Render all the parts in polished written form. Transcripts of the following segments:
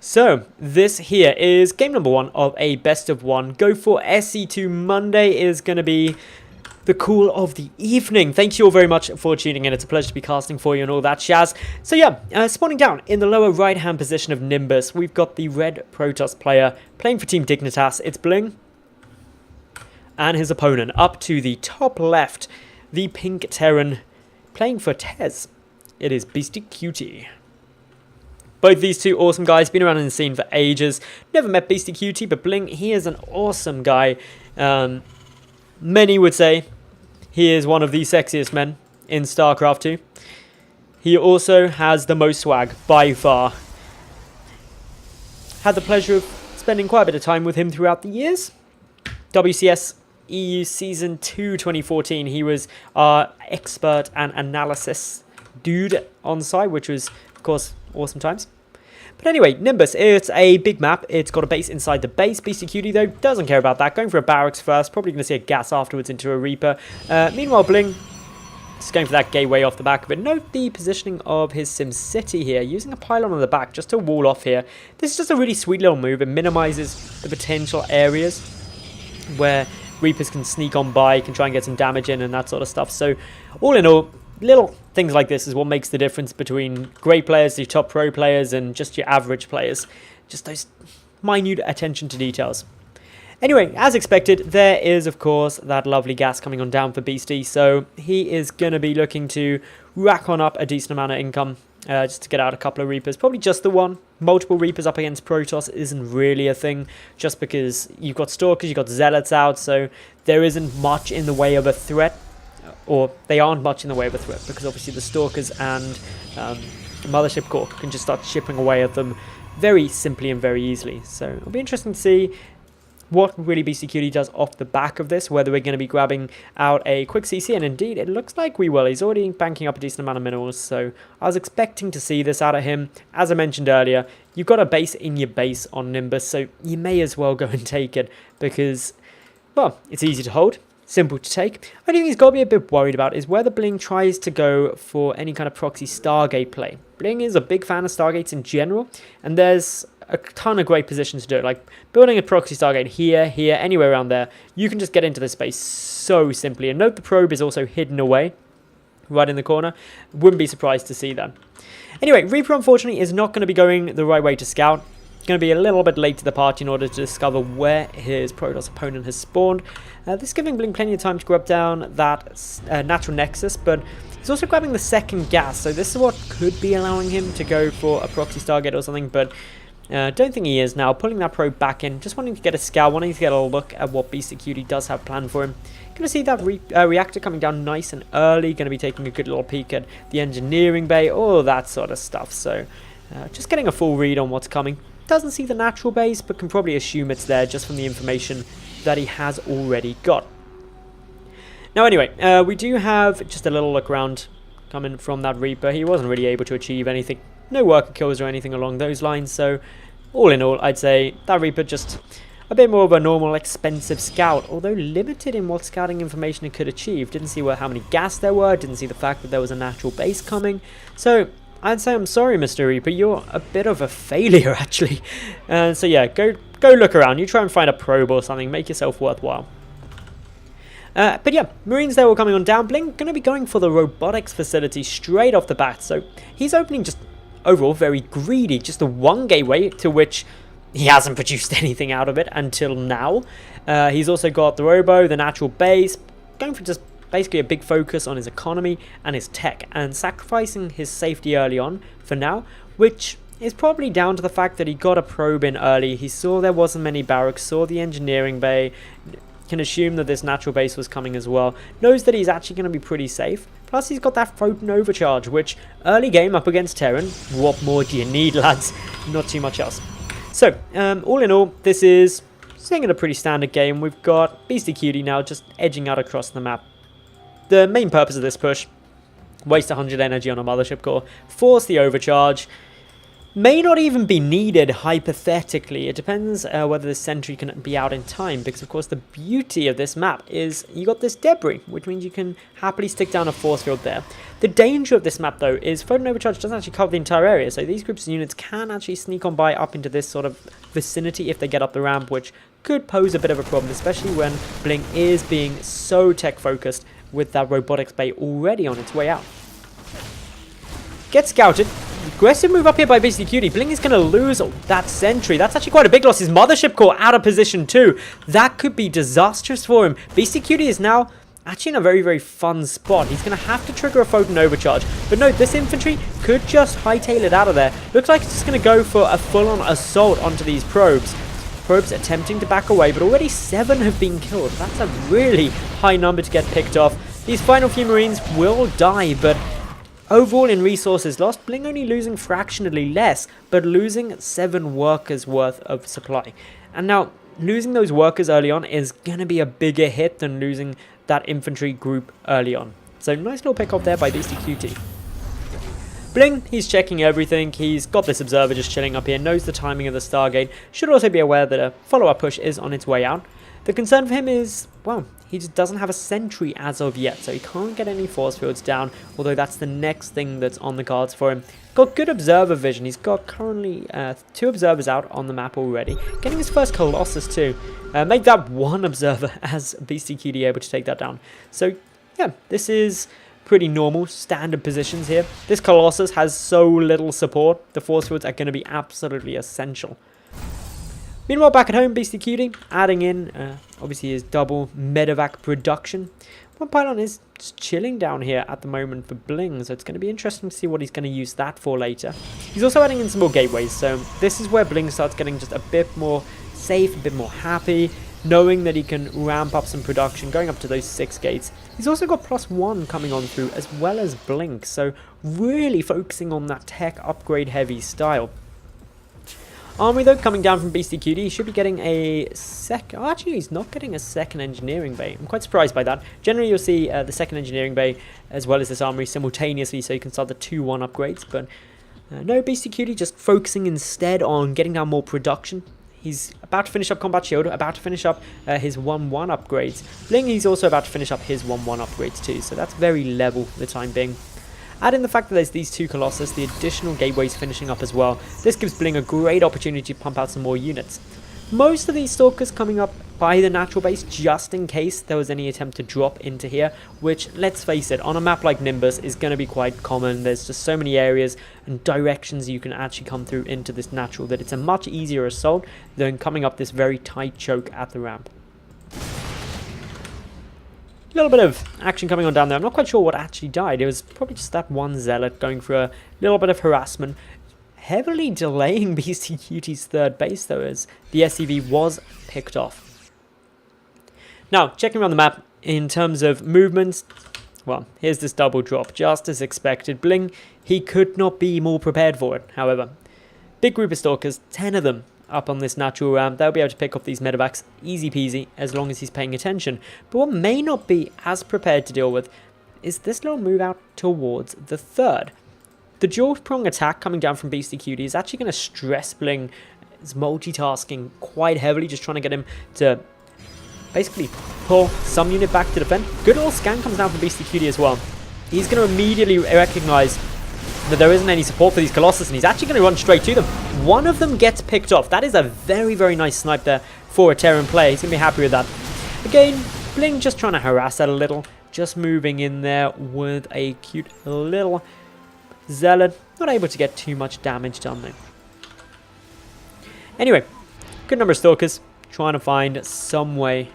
So, this here is game number 1 of a best of 1. Go for SC2 Monday is going to be the cool of the evening. Thank you all very much for tuning in. It's a pleasure to be casting for you and all that jazz. So yeah, spawning down in the lower right hand position of Nimbus, we've got the red Protoss player playing for Team Dignitas. It's BlinG and his opponent. Up to the top left, the pink Terran playing for Tez. It is beastyqt. Both these two awesome guys, been around in the scene for ages. Never met beastyqt, but BlinG, he is an awesome guy. Many would say he is one of the sexiest men in StarCraft 2. He also has the most swag, by far. Had the pleasure of spending quite a bit of time with him throughout the years. WCS EU Season 2 2014, he was our expert and analysis dude on site, which was, of course, awesome times. But anyway, Nimbus, it's a big map. It's got a base inside the base. beastyqt, though, doesn't care about that. Going for a barracks first. Probably going to see a gas afterwards into a Reaper. Meanwhile, BlinG is going for that gateway off the back of it. Note the positioning of his SimCity here. Using a pylon on the back just to wall off here. This is just a really sweet little move. It minimizes the potential areas where Reapers can sneak on by, can try and get some damage in and that sort of stuff. So, all in all, little things like this is what makes the difference between great players, the top pro players, and just your average players. Just those minute attention to details. Anyway, as expected, there is, of course, that lovely gas coming on down for Beastie. So he is going to be looking to rack on up a decent amount of income just to get out a couple of Reapers. Probably just the one. Multiple Reapers up against Protoss isn't really a thing, just because you've got Stalkers, you've got Zealots out, so there isn't much in the way of a threat. Or they aren't much in the way of a threat, because obviously the Stalkers and Mothership Core can just start chipping away at them very simply and very easily. So it'll be interesting to see what really beastyqt does off the back of this, whether we're going to be grabbing out a quick CC, and indeed it looks like we will. He's already banking up a decent amount of minerals, so I was expecting to see this out of him. As I mentioned earlier, you've got a base in your base on Nimbus, so you may as well go and take it, because, well, it's easy to hold. Simple to take. Only thing he's got to be a bit worried about is whether BlinG tries to go for any kind of proxy Stargate play. BlinG is a big fan of Stargates in general, and there's a ton of great positions to do it. Like building a proxy Stargate here, anywhere around there, you can just get into this space so simply. And note the probe is also hidden away right in the corner. Wouldn't be surprised to see that. Anyway, Reaper unfortunately is not going to be going the right way to scout. Going to be a little bit late to the party in order to discover where his Protoss opponent has spawned. This is giving BlinG plenty of time to grab down that natural nexus, but he's also grabbing the second gas, so this is what could be allowing him to go for a proxy Stargate or something, but don't think he is now. Pulling that probe back in, just wanting to get a scout, wanting to get a look at what beastyqt does have planned for him. Going to see that reactor coming down nice and early, going to be taking a good little peek at the engineering bay, all that sort of stuff, so just getting a full read on what's coming. Doesn't see the natural base, but can probably assume it's there just from the information that he has already got. Now anyway, we do have just a little look around coming from that Reaper. He wasn't really able to achieve anything. No worker kills or anything along those lines, so all in all, I'd say that Reaper just a bit more of a normal expensive scout, although limited in what scouting information it could achieve. Didn't see how many gas there were, didn't see the fact that there was a natural base coming, so I'd say I'm sorry, Mr. Reaper, you're a bit of a failure, actually. So yeah, go look around. You try and find a probe or something. Make yourself worthwhile. But yeah, Marines there all coming on down. BlinG going to be going for the robotics facility straight off the bat. So he's opening just overall very greedy. Just the one gateway to which he hasn't produced anything out of it until now. He's also got the robo, the natural base. Going for just basically a big focus on his economy and his tech, and sacrificing his safety early on for now, which is probably down to the fact that he got a probe in early. He saw there wasn't many barracks, saw the engineering bay, can assume that this natural base was coming as well, knows that he's actually going to be pretty safe, plus he's got that photon overcharge, which early game up against Terran, what more do you need, lads? Not too much else. So all in all, this is seeing it a pretty standard game. We've got beastyqt now just edging out across the map. The main purpose of this push, waste 100 energy on a Mothership Core, force the overcharge, may not even be needed hypothetically. It depends whether the sentry can be out in time, because of course the beauty of this map is you got this debris, which means you can happily stick down a force field there. The danger of this map though is photon overcharge doesn't actually cover the entire area, so these groups of units can actually sneak on by up into this sort of vicinity if they get up the ramp, which could pose a bit of a problem, especially when BlinG is being so tech focused with that robotics bay already on its way out. Get scouted. Aggressive move up here by beastyqt. BlinG is going to lose that sentry. That's actually quite a big loss. His mothership core out of position too. That could be disastrous for him. beastyqt is now actually in a very, very fun spot. He's going to have to trigger a photon overcharge. But no, this infantry could just hightail it out of there. Looks like it's just going to go for a full-on assault onto these probes. Probes attempting to back away, but already 7 have been killed. That's a really high number to get picked off. These final few Marines will die, but overall in resources lost, BlinG only losing fractionally less, but losing 7 workers worth of supply. And now, losing those workers early on is going to be a bigger hit than losing that infantry group early on. So nice little pick off there by beastyqt. BlinG, he's checking everything. He's got this observer just chilling up here, knows the timing of the Stargate, should also be aware that a follow-up push is on its way out. The concern for him is, well, he just doesn't have a sentry as of yet, so he can't get any force fields down, although that's the next thing that's on the cards for him. Got good observer vision. He's got currently 2 observers out on the map already. Getting his first Colossus too. Make that 1 observer as beastyqt able to take that down. So yeah, this is pretty normal, standard positions here. This Colossus has so little support. The force fields are going to be absolutely essential. Meanwhile, back at home, beastyqt adding in, obviously, his double medevac production. One pylon is just chilling down here at the moment for BlinG, so it's going to be interesting to see what he's going to use that for later. He's also adding in some more gateways, so this is where BlinG starts getting just a bit more safe, a bit more happy, knowing that he can ramp up some production, going up to those 6 gates. He's also got +1 coming on through, as well as BlinG, so really focusing on that tech upgrade heavy style. Armory though, coming down from beastyqt, he should be getting a second... Oh, actually, he's not getting a second engineering bay. I'm quite surprised by that. Generally, you'll see the second engineering bay as well as this armory simultaneously, so you can start the 2-1 upgrades. But no, beastyqt just focusing instead on getting down more production. He's about to finish up Combat Shield, about to finish up his 1-1 upgrades. BlinG, he's also about to finish up his 1-1 upgrades too, so that's very level for the time being. Add in the fact that there's these 2 Colossus, the additional gateways finishing up as well. This gives BlinG a great opportunity to pump out some more units. Most of these Stalkers coming up by the natural base just in case there was any attempt to drop into here, which, let's face it, on a map like Nimbus is going to be quite common. There's just so many areas and directions you can actually come through into this natural that it's a much easier assault than coming up this very tight choke at the ramp. A little bit of action coming on down there. I'm not quite sure what actually died. It was probably just that 1 Zealot going for a little bit of harassment. Heavily delaying beastyqt's 3rd base though, as the SCV was picked off. Now, checking around the map in terms of movements, well, here's this double drop, just as expected. BlinG, he could not be more prepared for it, however. Big group of Stalkers, 10 of them up on this natural ramp. They'll be able to pick off these medevacs easy peasy as long as he's paying attention. But what may not be as prepared to deal with is this little move out towards the 3rd. The dual prong attack coming down from beastyqt is actually going to stress BlinG. It's multitasking quite heavily, just trying to get him to basically pull some unit back to defend. Good little scan comes down from beastyqt as well. He's going to immediately recognize that there isn't any support for these Colossus, and he's actually going to run straight to them. One of them gets picked off. That is a very, very nice snipe there for a Terran player. He's going to be happy with that. Again, BlinG just trying to harass that a little. Just moving in there with a cute little Zealot. Not able to get too much damage done though. Anyway, good number of Stalkers. Trying to find some way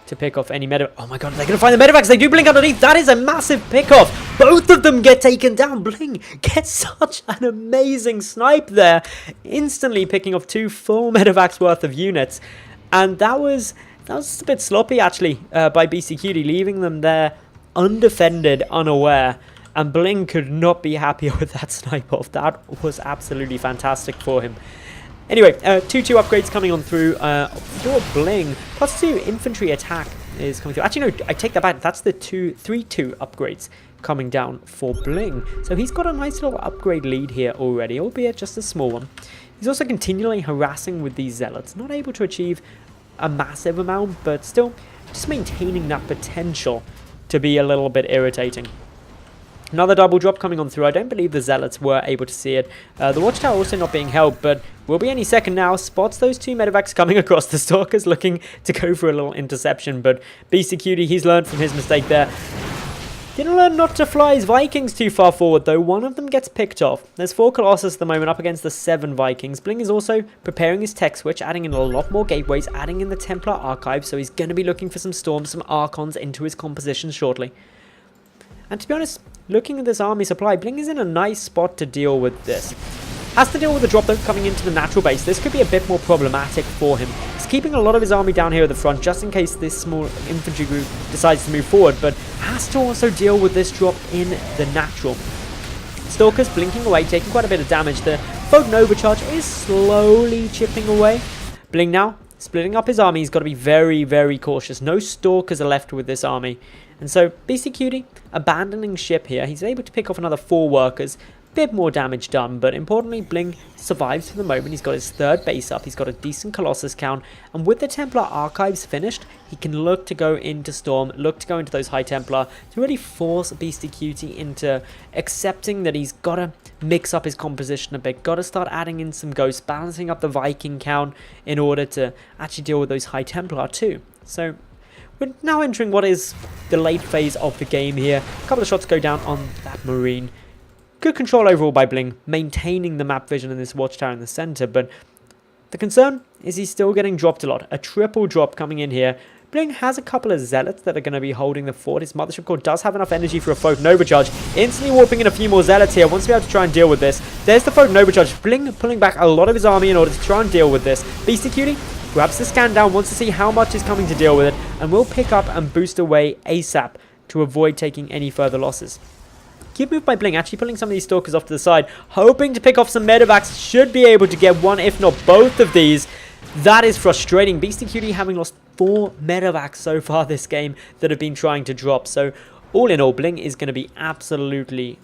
to pick off any medevac. Oh my god, they're going to find the medevacs. They do BlinG underneath. That is a massive pick off. Both of them get taken down. BlinG gets such an amazing snipe there. Instantly picking off 2 full medevacs worth of units. And that was a bit sloppy actually by beastyqt, leaving them there undefended, unaware. And BlinG could not be happier with that snipe off. That was absolutely fantastic for him. Anyway, 2-2 upgrades coming on through for BlinG. +2 infantry attack is coming through. Actually, no, I take that back. That's the 3-2 upgrades coming down for BlinG. So he's got a nice little upgrade lead here already, albeit just a small one. He's also continually harassing with these Zealots, not able to achieve a massive amount, but still just maintaining that potential to be a little bit irritating. Another double drop coming on through. I don't believe the Zealots were able to see it. The Watchtower also not being held, but will be any second now. Spots those two medevacs coming across. The Stalkers looking to go for a little interception, but beastyqt, he's learned from his mistake there. Didn't learn not to fly his Vikings too far forward, though. One of them gets picked off. There's 4 Colossus at the moment up against the 7 Vikings. BlinG is also preparing his tech switch, adding in a lot more gateways, adding in the Templar Archive, so he's going to be looking for some Storms, some Archons into his composition shortly. And to be honest, looking at this army supply, BlinG is in a nice spot to deal with this. Has to deal with the drop though coming into the natural base. This could be a bit more problematic for him. He's keeping a lot of his army down here at the front just in case this small infantry group decides to move forward, but has to also deal with this drop in the natural. Stalkers blinking away, taking quite a bit of damage. The Photon Overcharge is slowly chipping away. BlinG now splitting up his army. He's got to be very, very cautious. No Stalkers are left with this army. And so beastyqt abandoning ship here. He's able to pick off another 4 workers. Bit more damage done, but importantly BlinG survives for the moment. He's got his 3rd base up, he's got a decent Colossus count, and with the Templar Archives finished, he can look to go into Storm, look to go into those High Templar to really force beastyqt into accepting that he's got to mix up his composition a bit, got to start adding in some Ghosts, balancing up the Viking count in order to actually deal with those High Templar too. So we're now entering what is the late phase of the game here. A couple of shots go down on that Marine. Good control overall by BlinG, maintaining the map vision in this watchtower in the center, but the concern is he's still getting dropped a lot. A triple drop coming in here. BlinG has a couple of Zealots that are going to be holding the fort. His Mothership Core does have enough energy for a Photon Overcharge. Instantly warping in a few more Zealots here. Wants to be able to try and deal with this. There's the Photon Overcharge. BlinG pulling back a lot of his army in order to try and deal with this. beastyqt grabs the scan down, wants to see how much is coming to deal with it, and will pick up and boost away ASAP to avoid taking any further losses. Good move by BlinG, actually pulling some of these Stalkers off to the side, hoping to pick off some medevacs. Should be able to get one, if not both of these. That is frustrating. beastyqt having lost 4 medevacs so far this game that have been trying to drop. So all in all, BlinG is going to be absolutely,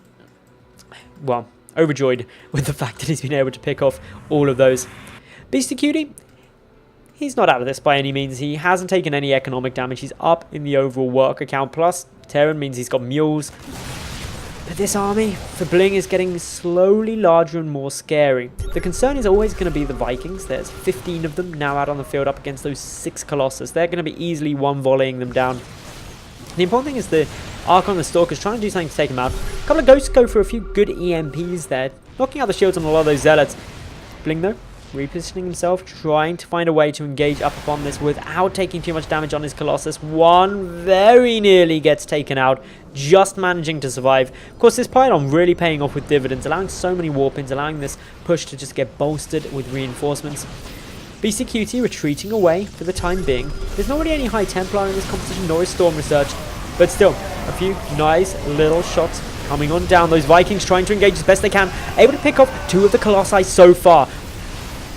well, overjoyed with the fact that he's been able to pick off all of those. beastyqt, he's not out of this by any means. He hasn't taken any economic damage. He's up in the overall worker count. Plus, Terran means he's got mules. But this army for BlinG is getting slowly larger and more scary. The concern is always going to be the Vikings. There's 15 of them now out on the field up against those 6 Colossus. They're going to be easily one-volleying them down. The important thing is the Archon and the Stalkers trying to do something to take them out. A couple of Ghosts go for a few good EMPs there, knocking out the shields on a lot of those Zealots. BlinG though, repositioning himself, trying to find a way to engage up upon this without taking too much damage on his Colossus. One very nearly gets taken out, just managing to survive. Of course, this pylon really paying off with dividends, allowing so many warp-ins, allowing this push to just get bolstered with reinforcements. beastyqt retreating away for the time being. There's not really any High Templar in this competition, nor is Storm Research, but still, a few nice little shots coming on down. Those Vikings trying to engage as best they can, able to pick off 2 of the Colossi so far.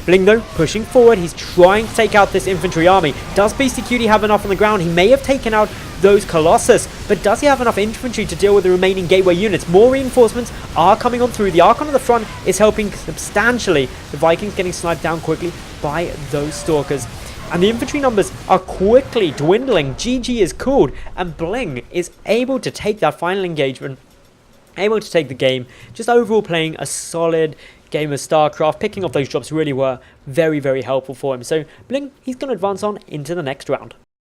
BlinG though, pushing forward, he's trying to take out this infantry army. Does beastyqt have enough on the ground? He may have taken out those Colossus, but does he have enough infantry to deal with the remaining gateway units? More reinforcements are coming on through. The Archon on the front is helping substantially. The Vikings getting sniped down quickly by those Stalkers. And the infantry numbers are quickly dwindling. GG is called, and BlinG is able to take that final engagement, able to take the game, just overall playing a solid game of StarCraft. Picking up those drops really were very, very helpful for him. So BlinG, he's going to advance on into the next round.